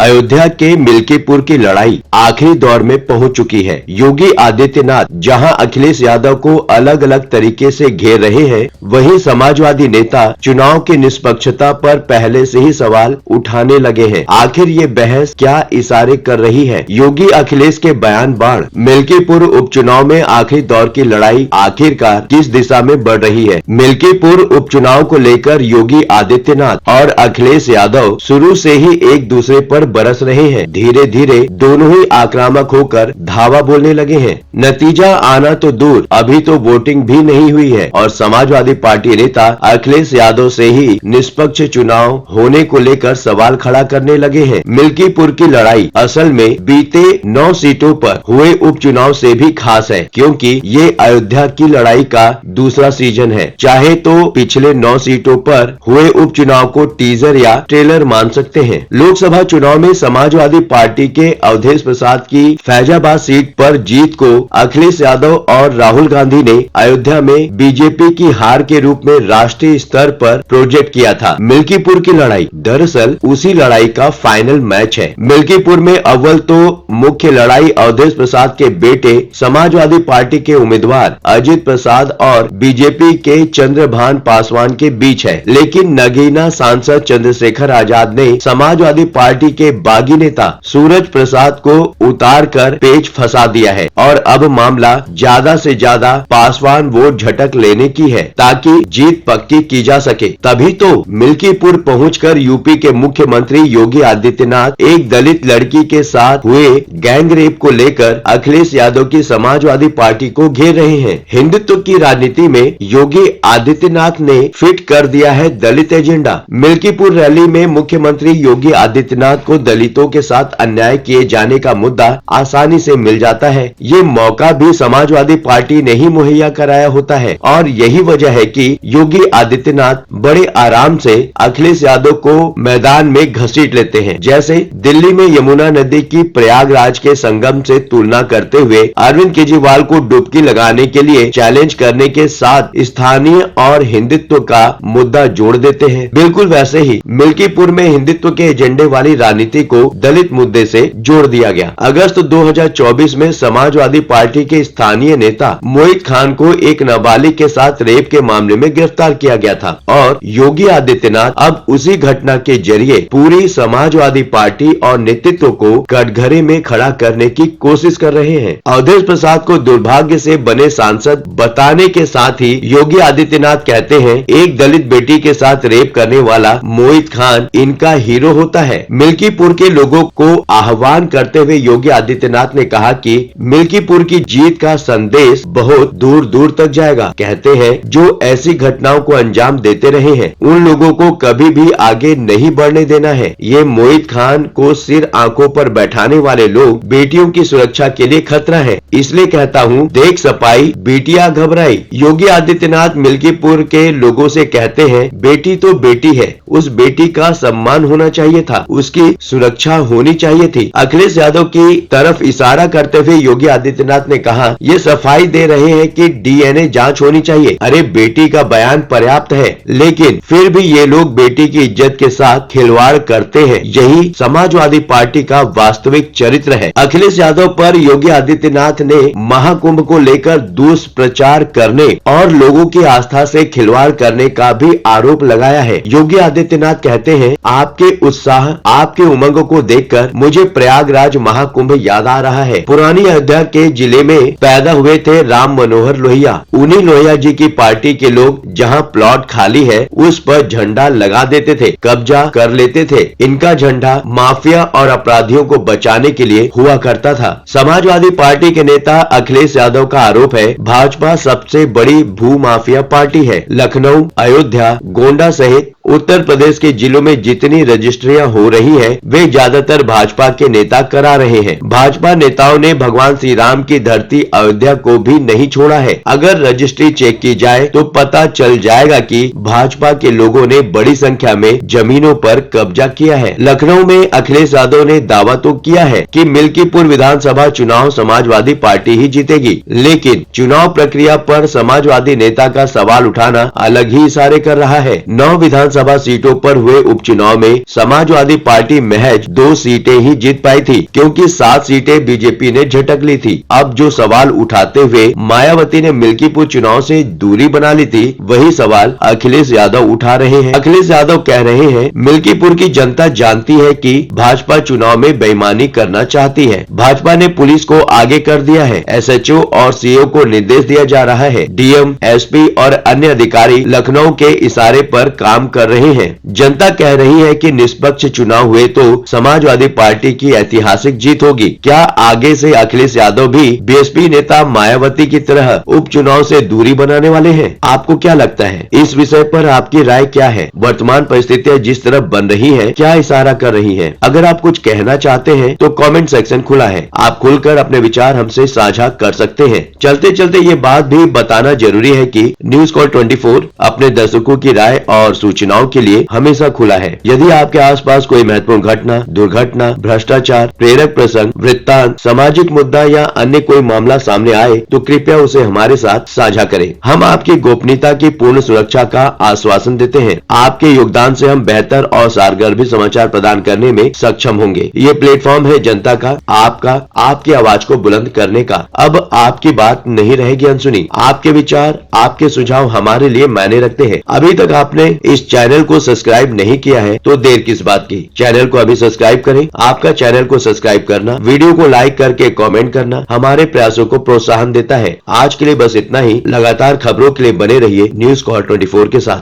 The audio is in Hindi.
अयोध्या के मिल्कीपुर की लड़ाई आखिरी दौर में पहुंच चुकी है। योगी आदित्यनाथ जहां अखिलेश यादव को अलग अलग तरीके से घेर रहे हैं, वहीं समाजवादी नेता चुनाव की निष्पक्षता पर पहले से ही सवाल उठाने लगे हैं। आखिर ये बहस क्या इशारे कर रही है? योगी अखिलेश के बयान बाढ़, मिल्कीपुर उपचुनाव में आखिरी दौर की लड़ाई आखिरकार किस दिशा में बढ़ रही है? मिल्कीपुर उपचुनाव को लेकर योगी आदित्यनाथ और अखिलेश यादव शुरू से ही एक दूसरे पर बरस रहे हैं। धीरे धीरे दोनों ही आक्रामक होकर धावा बोलने लगे हैं। नतीजा आना तो दूर, अभी तो वोटिंग भी नहीं हुई है और समाजवादी पार्टी नेता अखिलेश यादव से ही निष्पक्ष चुनाव होने को लेकर सवाल खड़ा करने लगे हैं। मिल्कीपुर की लड़ाई असल में बीते 9 सीटों पर हुए उपचुनाव से भी खास है, क्योंकि ये अयोध्या की लड़ाई का दूसरा सीजन है। चाहे तो पिछले 9 सीटों पर हुए उपचुनाव को टीजर या ट्रेलर मान सकते हैं। लोकसभा चुनाव में समाजवादी पार्टी के अवधेश प्रसाद की फैजाबाद सीट पर जीत को अखिलेश यादव और राहुल गांधी ने अयोध्या में बीजेपी की हार के रूप में राष्ट्रीय स्तर पर प्रोजेक्ट किया था। मिल्कीपुर की लड़ाई दरअसल उसी लड़ाई का फाइनल मैच है। मिल्कीपुर में अव्वल तो मुख्य लड़ाई अवधेश प्रसाद के बेटे समाजवादी पार्टी के उम्मीदवार अजित प्रसाद और बीजेपी के चंद्रभान पासवान के बीच है, लेकिन नगीना सांसद चंद्रशेखर आजाद ने समाजवादी पार्टी के बागी नेता सूरज प्रसाद को उतार कर पेच फंसा दिया है और अब मामला ज्यादा से ज्यादा पासवान वोट झटक लेने की है ताकि जीत पक्की की जा सके। तभी तो मिल्कीपुर पहुंचकर यूपी के मुख्यमंत्री योगी आदित्यनाथ एक दलित लड़की के साथ हुए गैंग रेप को लेकर अखिलेश यादव की समाजवादी पार्टी को घेर रहे हैं। हिंदुत्व की राजनीति में योगी आदित्यनाथ ने फिट कर दिया है दलित एजेंडा। मिल्कीपुर रैली में मुख्यमंत्री योगी आदित्यनाथ को दलितों के साथ अन्याय किए जाने का मुद्दा आसानी से मिल जाता है। ये मौका भी समाजवादी पार्टी ने ही मुहैया कराया होता है और यही वजह है कि योगी आदित्यनाथ बड़े आराम से अखिलेश यादव को मैदान में घसीट लेते हैं। जैसे दिल्ली में यमुना नदी की प्रयागराज के संगम से तुलना करते हुए अरविंद केजरीवाल को डुबकी लगाने के लिए चैलेंज करने के साथ स्थानीय और हिंदुत्व का मुद्दा जोड़ देते हैं। बिल्कुल वैसे ही मिल्कीपुर में हिंदुत्व के एजेंडे वाली राजनीति को दलित मुद्दे से जोड़ दिया गया। अगस्त 2024 में समाजवादी पार्टी के स्थानीय नेता मोहित खान को एक नाबालिग के साथ रेप के मामले में गिरफ्तार किया गया था और योगी आदित्यनाथ अब उसी घटना के जरिए पूरी समाजवादी पार्टी और नेतृत्व को कटघरे में खड़ा करने की कोशिश कर रहे हैं। अवधेश प्रसाद को दुर्भाग्य से बने सांसद बताने के साथ ही योगी आदित्यनाथ कहते हैं एक दलित बेटी के साथ रेप करने वाला मोहित खान इनका हीरो होता है। मिल्कीपुर के लोगों को आह्वान करते हुए योगी आदित्यनाथ ने कहा कि मिल्कीपुर की जीत का संदेश बहुत दूर दूर तक जाएगा। कहते हैं जो ऐसी घटनाओं को अंजाम देते रहे हैं उन लोगों को कभी भी आगे नहीं बढ़ने देना है। ये मोहित खान को सिर आंखों पर बैठाने वाले लोग बेटियों की सुरक्षा के लिए खतरा है, इसलिए कहता हूँ देख सपाई बेटियां घबराई। योगी आदित्यनाथ मिल्कीपुर के लोगों से कहते हैं बेटी तो बेटी है, उस बेटी का सम्मान होना चाहिए था, उसकी सुरक्षा होनी चाहिए थी। अखिलेश यादव की तरफ इशारा करते हुए योगी आदित्यनाथ ने कहा ये सफाई दे रहे हैं कि डीएनए जांच होनी चाहिए। अरे बेटी का बयान पर्याप्त है, लेकिन फिर भी ये लोग बेटी की इज्जत के साथ खिलवाड़ करते हैं। यही समाजवादी पार्टी का वास्तविक चरित्र है। अखिलेश यादव पर योगी आदित्यनाथ ने महाकुंभ को लेकर दुष्प्रचार करने और लोगों की आस्था से खिलवाड़ करने का भी आरोप लगाया है। योगी आदित्यनाथ कहते हैं आपके उत्साह, आपके उमंग को देखकर मुझे प्रयागराज महाकुंभ याद आ रहा है। पुरानी अयोध्या के जिले में पैदा हुए थे राम मनोहर लोहिया। उन्हीं लोहिया जी की पार्टी के लोग जहां प्लॉट खाली है उस पर झंडा लगा देते थे, कब्जा कर लेते थे। इनका झंडा माफिया और अपराधियों को बचाने के लिए हुआ करता था। समाजवादी पार्टी के नेता अखिलेश यादव का आरोप है भाजपा सबसे बड़ी भू माफिया पार्टी है। लखनऊ, अयोध्या, गोंडा सहित उत्तर प्रदेश के जिलों में जितनी रजिस्ट्रियां हो रही है वे ज्यादातर भाजपा के नेता करा रहे हैं। भाजपा नेताओं ने भगवान श्री राम की धरती अयोध्या को भी नहीं छोड़ा है। अगर रजिस्ट्री चेक की जाए तो पता चल जाएगा कि भाजपा के लोगों ने बड़ी संख्या में जमीनों पर कब्जा किया है। लखनऊ में अखिलेश यादव ने दावा तो किया है कि मिल्कीपुर विधानसभा चुनाव समाजवादी पार्टी ही जीतेगी, लेकिन चुनाव प्रक्रिया पर समाजवादी नेता का सवाल उठाना अलग ही इशारे कर रहा है। 9 विधानसभा सीटों पर हुए उपचुनाव में समाजवादी पार्टी महज 2 सीटें ही जीत पाई थी, क्योंकि 7 सीटें बीजेपी ने झटक ली थी। अब जो सवाल उठाते हुए मायावती ने मिल्कीपुर चुनाव से दूरी बना ली थी, वही सवाल अखिलेश यादव उठा रहे हैं। अखिलेश यादव कह रहे हैं, मिल्कीपुर की जनता जानती है कि भाजपा चुनाव में बेईमानी करना चाहती है। भाजपा ने पुलिस को आगे कर दिया है। एसएचओ और सीओ को निर्देश दिया जा रहा है। डीएम, एसपी और अन्य अधिकारी लखनऊ के इशारे पर काम कर रहे हैं। जनता कह रही है कि निष्पक्ष चुनाव हुए तो समाजवादी पार्टी की ऐतिहासिक जीत होगी। क्या आगे से अखिलेश यादव भी बीएसपी नेता मायावती की तरह उपचुनाव से दूरी बनाने वाले हैं? आपको क्या लगता है? इस विषय पर आपकी राय क्या है? वर्तमान परिस्थितियां जिस तरह बन रही है, क्या इशारा कर रही है? अगर आप कुछ कहना चाहते हैं तो कमेंट सेक्शन खुला है, आप खुलकर अपने विचार हमसे साझा कर सकते हैं। चलते चलते ये बात भी बताना जरूरी है कि न्यूज कॉल 24 अपने दर्शकों की राय और सूचनाओं के लिए हमेशा खुला है। यदि आपके आसपास कोई महत्वपूर्ण घटना, दुर्घटना, भ्रष्टाचार, प्रेरक प्रसंग, वृत्तांत, सामाजिक मुद्दा या अन्य कोई मामला सामने आए तो कृपया उसे हमारे साथ साझा करें। हम आपकी गोपनीयता की पूर्ण सुरक्षा का आश्वासन देते हैं। आपके योगदान से हम बेहतर और सारगर्भित समाचार प्रदान करने में सक्षम होंगे। ये प्लेटफॉर्म है जनता का, आपका, आपकी आवाज को बुलंद करने का। अब आपकी बात नहीं रहेगी अनसुनी। आपके विचार, आपके सुझाव हमारे लिए मायने रखते हैं। अभी तक आपने इस चैनल को सब्सक्राइब नहीं किया है तो देर किस बात की, चैनल को अभी सब्सक्राइब करें। आपका चैनल को सब्सक्राइब करना, वीडियो को लाइक करके कमेंट करना हमारे प्रयासों को प्रोत्साहन देता है। आज के लिए बस इतना ही। लगातार खबरों के लिए बने रहिए न्यूज कॉल 24 के साथ।